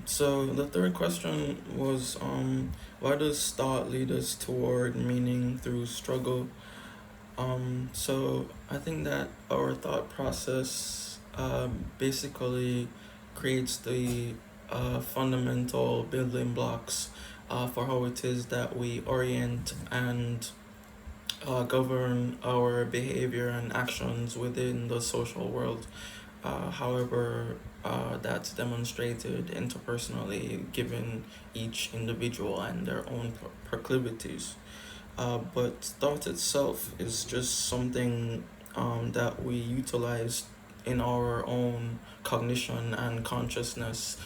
So the third question was, why does thought lead us toward meaning through struggle? So I think that our thought process basically creates the fundamental building blocks for how it is that we orient and govern our behavior and actions within the social world. However, that's demonstrated interpersonally given each individual and their own proclivities. But thought itself is just something that we utilize in our own cognition and consciousness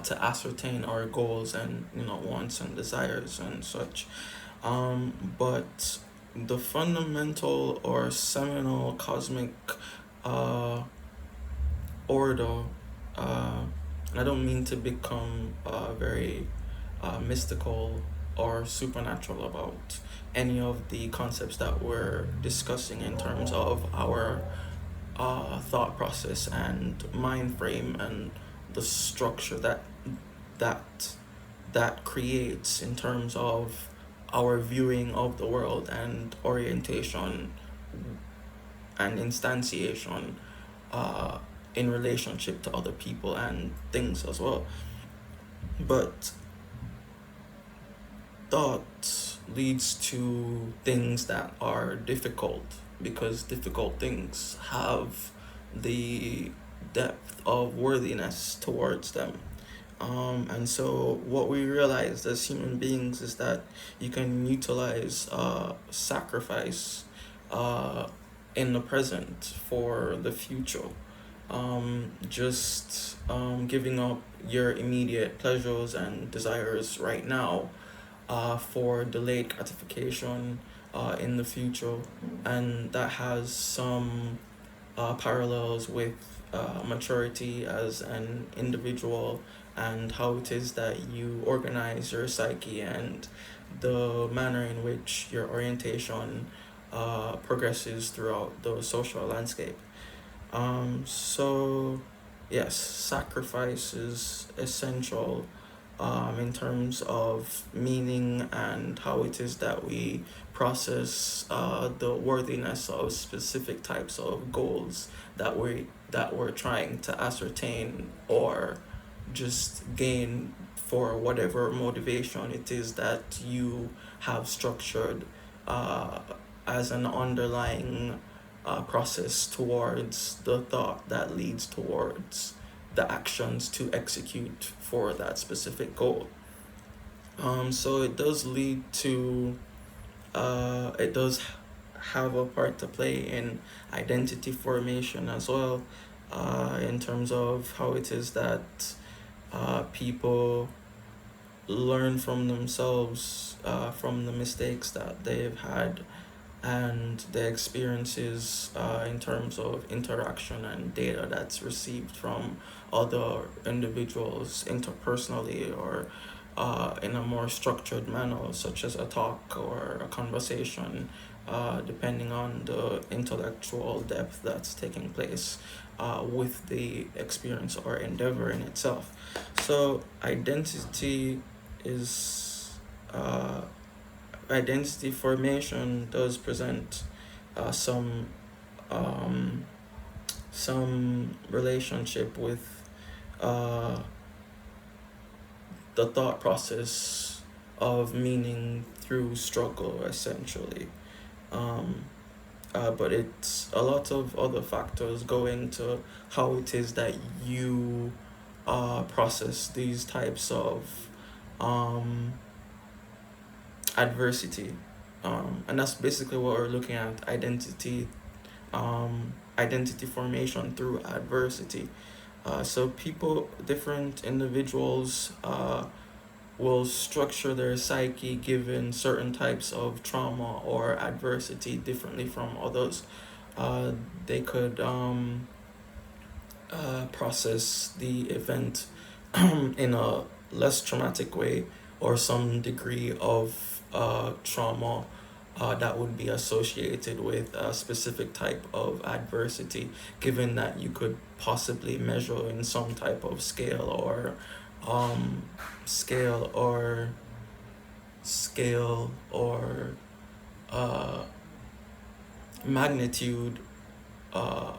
to ascertain our goals and wants and desires and such. But the fundamental or seminal cosmic uh, order, and I don't mean to become very mystical or supernatural about any of the concepts that we're discussing in terms of our thought process and mind frame and the structure that that creates in terms of our viewing of the world and orientation and instantiation uh, in relationship to other people and things as well. But thought leads to things that are difficult because difficult things have the depth of worthiness towards them. And so, what we realize as human beings is that you can utilize sacrifice uh, in the present for the future. Just giving up your immediate pleasures and desires right now for delayed gratification in the future, and that has some parallels with maturity as an individual and how it is that you organize your psyche and the manner in which your orientation progresses throughout the social landscape. So, yes, sacrifice is essential in terms of meaning and how it is that we process the worthiness of specific types of goals that we're trying to ascertain or just gain for whatever motivation it is that you have structured uh, as an underlying process towards the thought that leads towards the actions to execute for that specific goal. So it does lead to, it does have a part to play in identity formation as well, in terms of how it is that people learn from themselves, from the mistakes that they've had and the experiences in terms of interaction and data that's received from other individuals interpersonally or in a more structured manner, such as a talk or a conversation, depending on the intellectual depth that's taking place with the experience or endeavor in itself. So, is. Uh, identity formation does present some um, some relationship with uh, the thought process of meaning through struggle, essentially. Um, but it's a lot of other factors go into how it is that you process these types of um, adversity. And that's basically what we're looking at, identity formation through adversity. So people, different individuals will structure their psyche given certain types of trauma or adversity differently from others. They could process the event in a less traumatic way or some degree of trauma that would be associated with a specific type of adversity, given that you could possibly measure in some type of scale or um, scale or scale or uh, magnitude uh,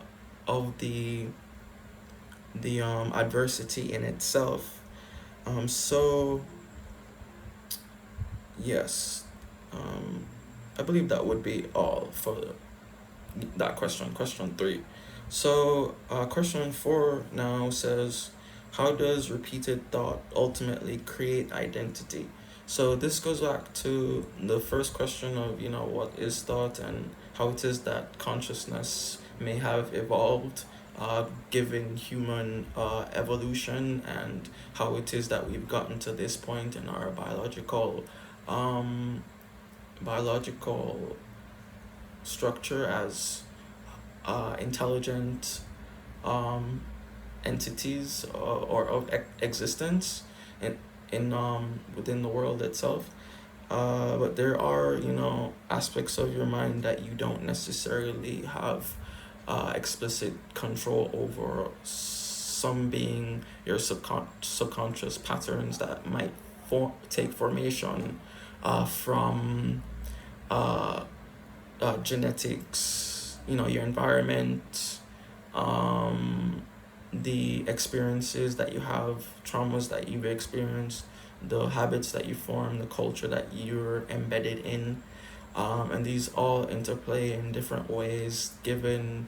of the adversity in itself. So yes, um, I believe that would be all for that question. Question three. So question four now says, how does repeated thought ultimately create identity? So this goes back to the first question of, what is thought and how it is that consciousness may have evolved given human evolution, and how it is that we've gotten to this point in our um, biological structure as intelligent um, entities or of existence in within the world itself. But there are, aspects of your mind that you don't necessarily have explicit control over. Some being your subconscious patterns that might take formation from uh, genetics, your environment, um, the experiences that you have, traumas that you've experienced, the habits that you form, the culture that you're embedded in. And these all interplay in different ways given,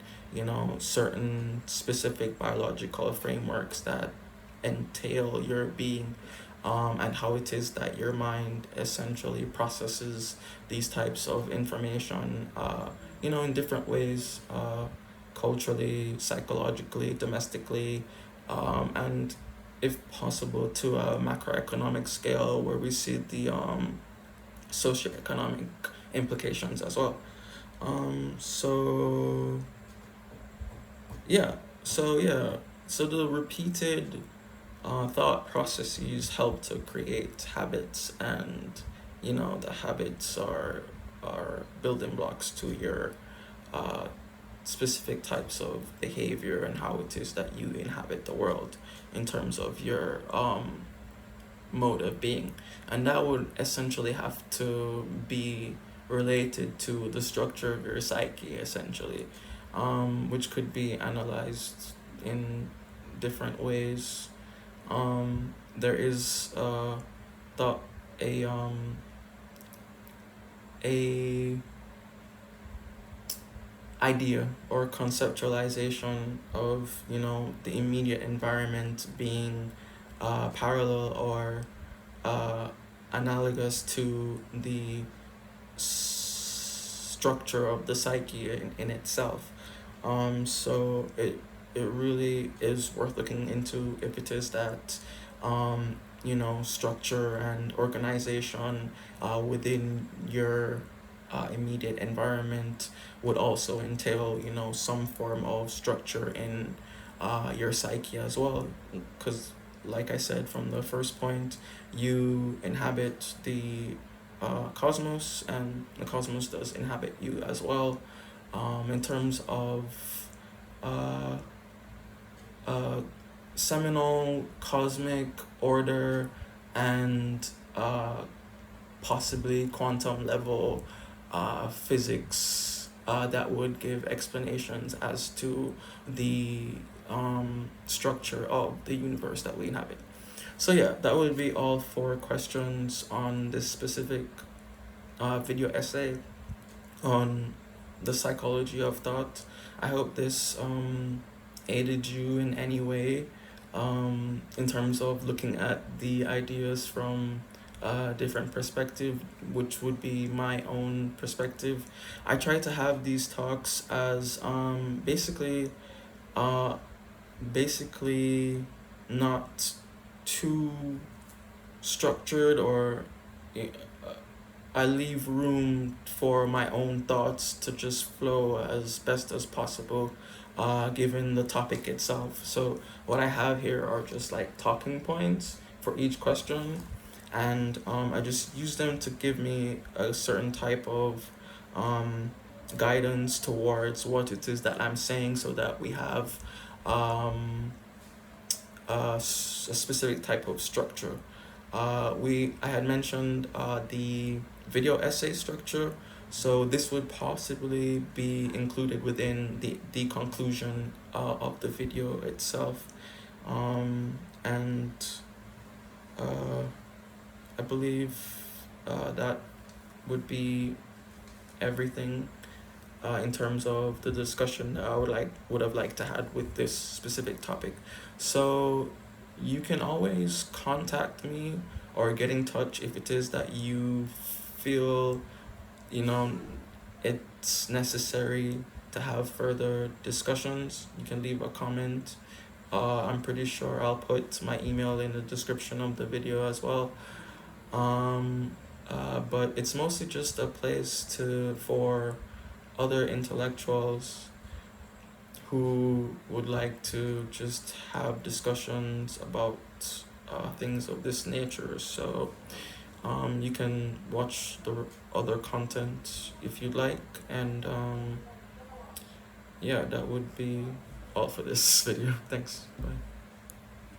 certain specific biological frameworks that entail your being, and how it is that your mind essentially processes these types of information, in different ways, culturally, psychologically, domestically, and if possible to a macroeconomic scale where we see the socioeconomic implications as well. So yeah, so the repeated thought processes help to create habits, and the habits are building blocks to your uh, specific types of behavior and how it is that you inhabit the world in terms of your mode of being. And that would essentially have to be related to the structure of your psyche, essentially, which could be analyzed in different ways. There is thought a idea or conceptualization of, the immediate environment being parallel or uh, analogous to the structure of the psyche in itself. So it really is worth looking into if it is that structure and organization within your immediate environment would also entail, some form of structure in your psyche as well. Because, like I said from the first point, you inhabit the cosmos, and the cosmos does inhabit you as well. In terms of uh, uh, seminal cosmic order and possibly quantum level physics that would give explanations as to the structure of the universe that we inhabit. So yeah, that would be all for questions on this specific video essay on the psychology of thought. I hope this aided you in any way in terms of looking at the ideas from a different perspective, which would be my own perspective. I try to have these talks as uh, basically not too structured, or uh, I leave room for my own thoughts to just flow as best as possible, given the topic itself. So what I have here are just like talking points for each question, and I just use them to give me a certain type of guidance towards what it is that I'm saying, so that we have um, a specific type of structure. I had mentioned the video essay structure, so this would possibly be included within the conclusion of the video itself. And I believe that would be everything in terms of the discussion that I would have liked to had with this specific topic. So you can always contact me or get in touch if it is that you feel, you know, it's necessary to have further discussions. You can leave a comment. I'm pretty sure I'll put my email in the description of the video as well. But it's mostly just a place for other intellectuals who would like to just have discussions about things of this nature. So you can watch the other content if you'd like, and yeah, that would be all for this video. Thanks. Bye.